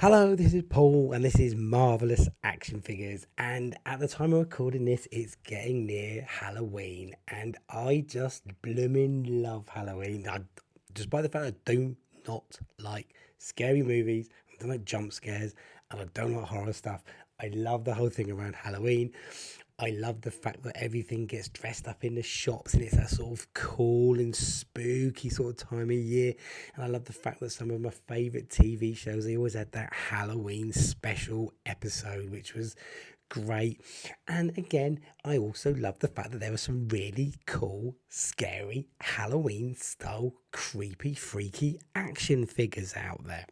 Hello, this is Paul, and this is Marvelous Action Figures. And at the time of recording this, it's getting near Halloween, and I just blooming love Halloween. Despite the fact I do not like scary movies, I don't like jump scares, and I don't like horror stuff. I love the whole thing around Halloween. I love the fact that everything gets dressed up in the shops and it's that sort of cool and spooky sort of time of year. And I love the fact that some of my favourite TV shows, they always had that Halloween special episode, which was great. And again, I also love the fact that there are some really cool, scary, Halloween style, creepy, freaky action figures out there.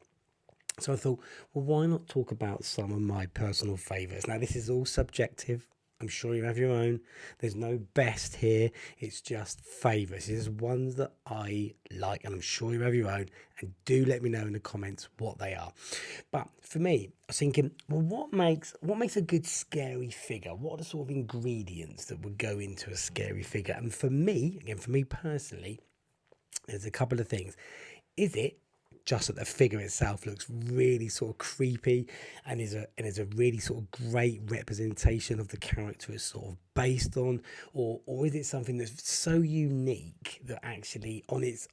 So I thought, well, why not talk about some of my personal favourites? Now, this is all subjective. I'm sure you have your own. There's no best here. It's just favourites. It's ones that I like, and I'm sure you have your own. And do let me know in the comments what they are. But for me, I was thinking, well, what makes a good scary figure? What are the sort of ingredients that would go into a scary figure? And for me, again, for me personally, there's a couple of things. Is it just that the figure itself looks really sort of creepy and is a really sort of great representation of the character it's sort of based on, or is it something that's so unique that actually on its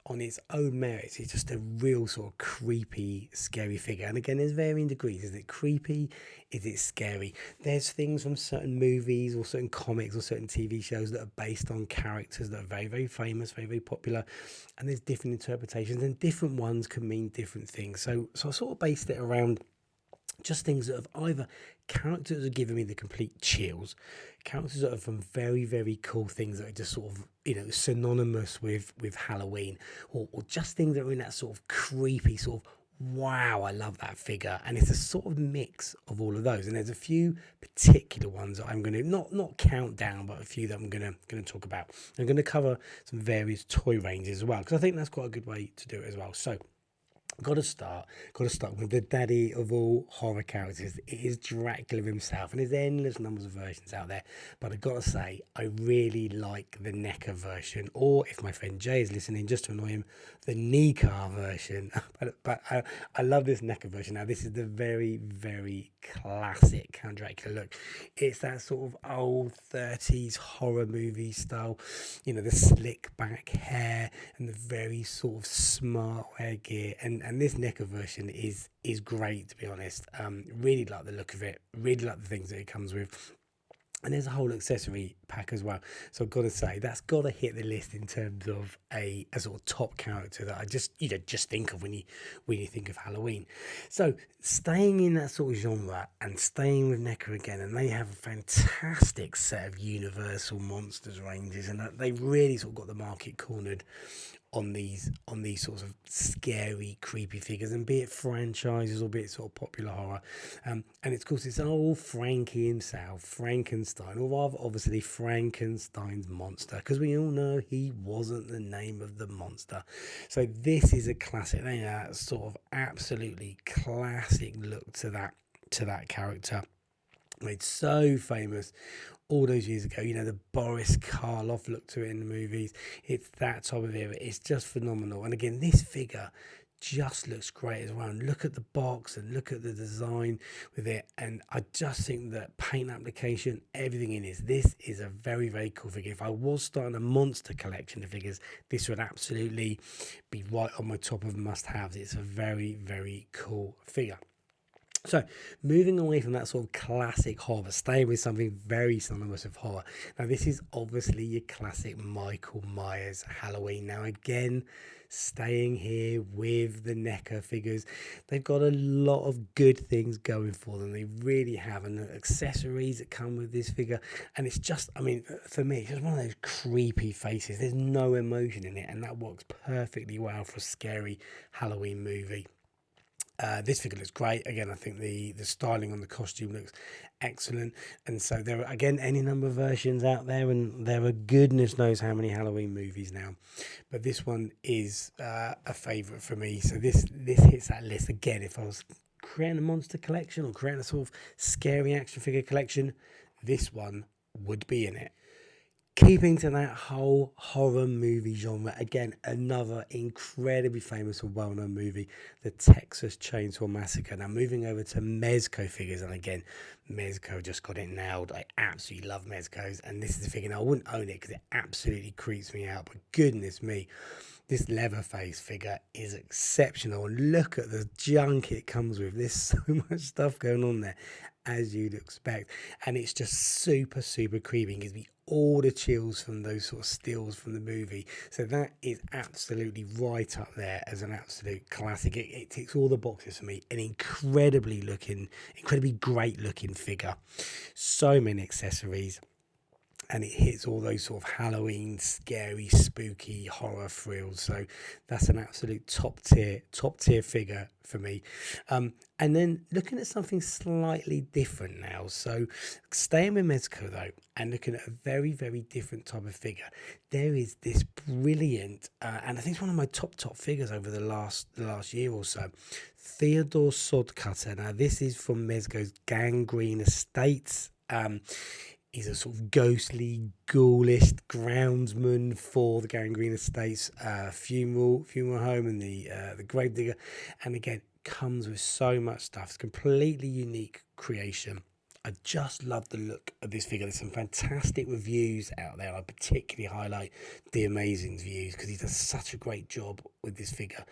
own merits it's just a real sort of creepy, scary figure? And again, there's varying degrees. Is it creepy? Is it scary? There's things from certain movies or certain comics or certain TV shows that are based on characters that are very, very famous, very, very popular, and there's different interpretations, and different ones can mean different things. So I sort of based it around just things that have either characters that are giving me the complete chills, characters that are from very, very cool things that are just sort of, synonymous with Halloween, or just things that are in that sort of creepy sort of, wow, I love that figure. And it's a sort of mix of all of those. And there's a few particular ones that I'm going to not count down, but a few that I'm going to talk about. I'm going to cover some various toy ranges as well, because I think that's quite a good way to do it as well. So got to start with the daddy of all horror characters. It is Dracula himself, and there's endless numbers of versions out there, but I've got to say I really like the NECA version, or if my friend Jay is listening, just to annoy him, the NECA version. but I love this NECA version. Now, this is the very, very classic Count Dracula look. It's that sort of old 30s horror movie style, the slick back hair and the very sort of smart wear gear, and this NECA version is great, to be honest. Really like the look of it, really like the things that it comes with. And there's a whole accessory pack as well. So I've got to say, that's got to hit the list in terms of a sort of top character that I just think of when you think of Halloween. So staying in that sort of genre and staying with NECA again, and they have a fantastic set of Universal Monsters ranges, and they really sort of got the market cornered on these sorts of scary, creepy figures, and be it franchises or be it sort of popular horror. And of course, it's old Frankie himself, Frankenstein, or rather obviously Frankenstein's monster, because we all know he wasn't the name of the monster. So this is a classic, sort of absolutely classic look to that character. Made so famous all those years ago, the Boris Karloff look to it in the movies. It's that type of era. It's just phenomenal. And again, this figure just looks great as well. And look at the box and look at the design with it. And I just think that paint application, everything in this is a very, very cool figure. If I was starting a monster collection of figures, this would absolutely be right on my top of must-haves. It's a very, very cool figure. So, moving away from that sort of classic horror, staying with something very synonymous with horror. Now, this is obviously your classic Michael Myers Halloween. Now, again, staying here with the NECA figures, they've got a lot of good things going for them. They really have, and the accessories that come with this figure. And it's just, for me, it's just one of those creepy faces. There's no emotion in it, and that works perfectly well for a scary Halloween movie. This figure looks great. Again, I think the styling on the costume looks excellent. And so there are, again, any number of versions out there, and there are goodness knows how many Halloween movies now. But this one is a favourite for me. So this hits that list. Again, if I was creating a monster collection or creating a sort of scary action figure collection, this one would be in it. keeping to that whole horror movie genre, again, another incredibly famous and well-known movie, the Texas Chainsaw Massacre. Now, moving over to Mezco figures, and again, Mezco just got it nailed. I absolutely love Mezcos, and this is the figure. Now, I wouldn't own it because it absolutely creeps me out, but goodness me, this Leatherface figure is exceptional. And look at the junk it comes with. There's so much stuff going on there, as you'd expect. And it's just super, super creepy. It gives me all the chills from those sort of stills from the movie. So that is absolutely right up there as an absolute classic. It ticks all the boxes for me. An incredibly great looking figure. So many accessories, and it hits all those sort of Halloween, scary, spooky horror thrills. So that's an absolute top tier figure for me. And then looking at something slightly different now. So staying with Mezco though, and looking at a very, very different type of figure. There is this brilliant, and I think it's one of my top figures over the last year or so, Theodore Sodcutter. Now this is from Mezco's Gangrene Estates. He's a sort of ghostly, ghoulish groundsman for the Gangrene Estates funeral home and the gravedigger. And again, comes with so much stuff. It's a completely unique creation. I just love the look of this figure. There's some fantastic reviews out there. I particularly highlight The Amazing's views because he does such a great job with this figure.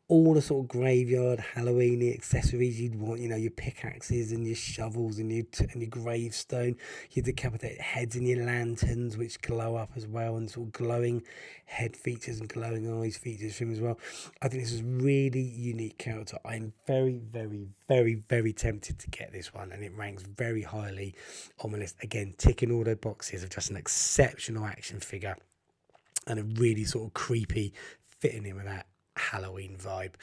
All the sort of graveyard Halloween accessories you'd want, you know, your pickaxes and your shovels and your gravestone, your decapitated heads and your lanterns, which glow up as well, and sort of glowing head features and glowing eyes features for him as well. I think this is a really unique character. I'm very, very, very, very tempted to get this one, and it ranks very highly on my list. Again, ticking all the boxes of just an exceptional action figure and a really sort of creepy fitting in with that Halloween vibe.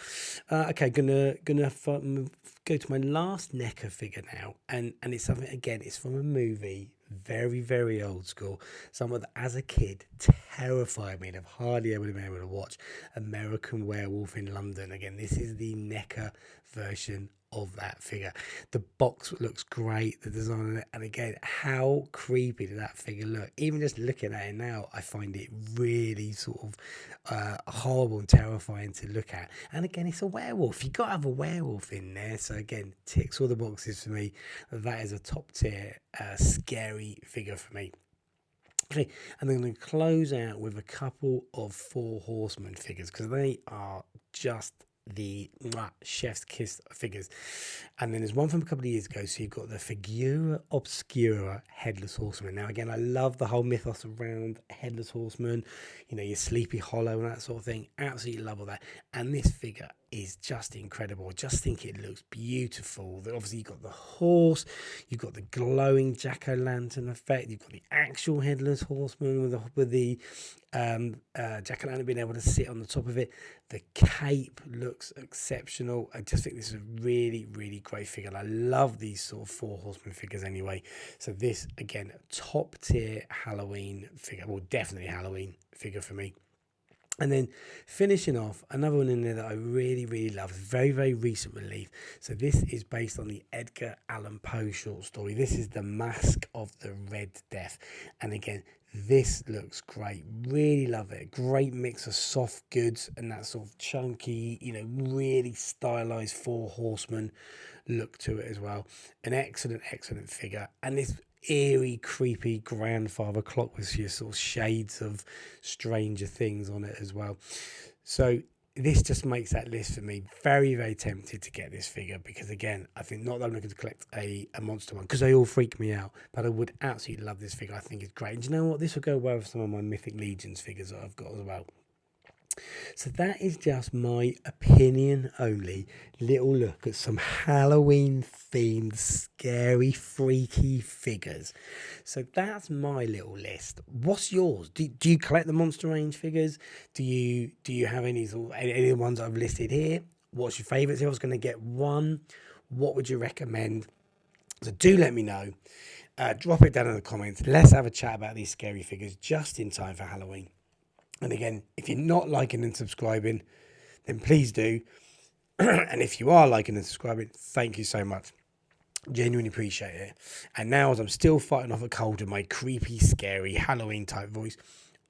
Okay, gonna go to my last NECA figure now, and it's something, again, it's from a movie, very, very old school, someone that as a kid terrified me and I've hardly ever been able to watch, American Werewolf in London. Again, this is the NECA version of that figure. The box looks great, the design on it, and again, how creepy did that figure look? Even just looking at it now, I find it really sort of horrible and terrifying to look at. And again, it's a werewolf. You got to have a werewolf in there. So again, ticks all the boxes for me. That is a top tier scary figure for me. Okay, and then I'm going to close out with a couple of Four Horsemen figures because they are just the chef's kiss figures. And then there's one from a couple of years ago. So you've got the Figura Obscura Headless Horseman. Now again, I love the whole mythos around Headless Horseman, you know, your Sleepy Hollow and that sort of thing. Absolutely love all that. And this figure is just incredible. I just think it looks beautiful. Obviously you've got the horse, you've got the glowing jack-o'-lantern effect, you've got the actual Headless Horseman with the jack-o'-lantern being able to sit on the top of it. The cape looks exceptional. I just think this is a really, really great figure. And I love these sort of Four Horsemen figures anyway. So this, again, top tier Halloween figure. Well, definitely Halloween figure for me. And then finishing off, another one in there that I really, really love. Very, very recent release. So this is based on the Edgar Allan Poe short story. This is The Mask of the Red Death. And again, this looks great. Really love it. Great mix of soft goods and that sort of chunky, you know, really stylized Four Horsemen look to it as well. An excellent, excellent figure. And this eerie, creepy grandfather clock with your sort of shades of Stranger Things on it as well. So this just makes that list for me. Very, very tempted to get this figure because, again, I think not that I'm looking to collect a monster one because they all freak me out, but I would absolutely love this figure. I think it's great. And you know what? This will go well with some of my Mythic Legions figures that I've got as well. So that is just my opinion only little look at some Halloween themed scary freaky figures. So that's my little list. What's yours? Do you collect the Monster Range figures? Do you have any of the ones I've listed here? What's your favourites? If I was going to get one, what would you recommend? So do let me know. Drop it down in the comments. Let's have a chat about these scary figures just in time for Halloween. And again, if you're not liking and subscribing, then please do. And if you are liking and subscribing, thank you so much. Genuinely appreciate it. And now, as I'm still fighting off a cold with my creepy, scary Halloween type voice,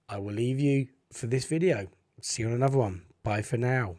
I will leave you for this video. See you on another one. Bye for now.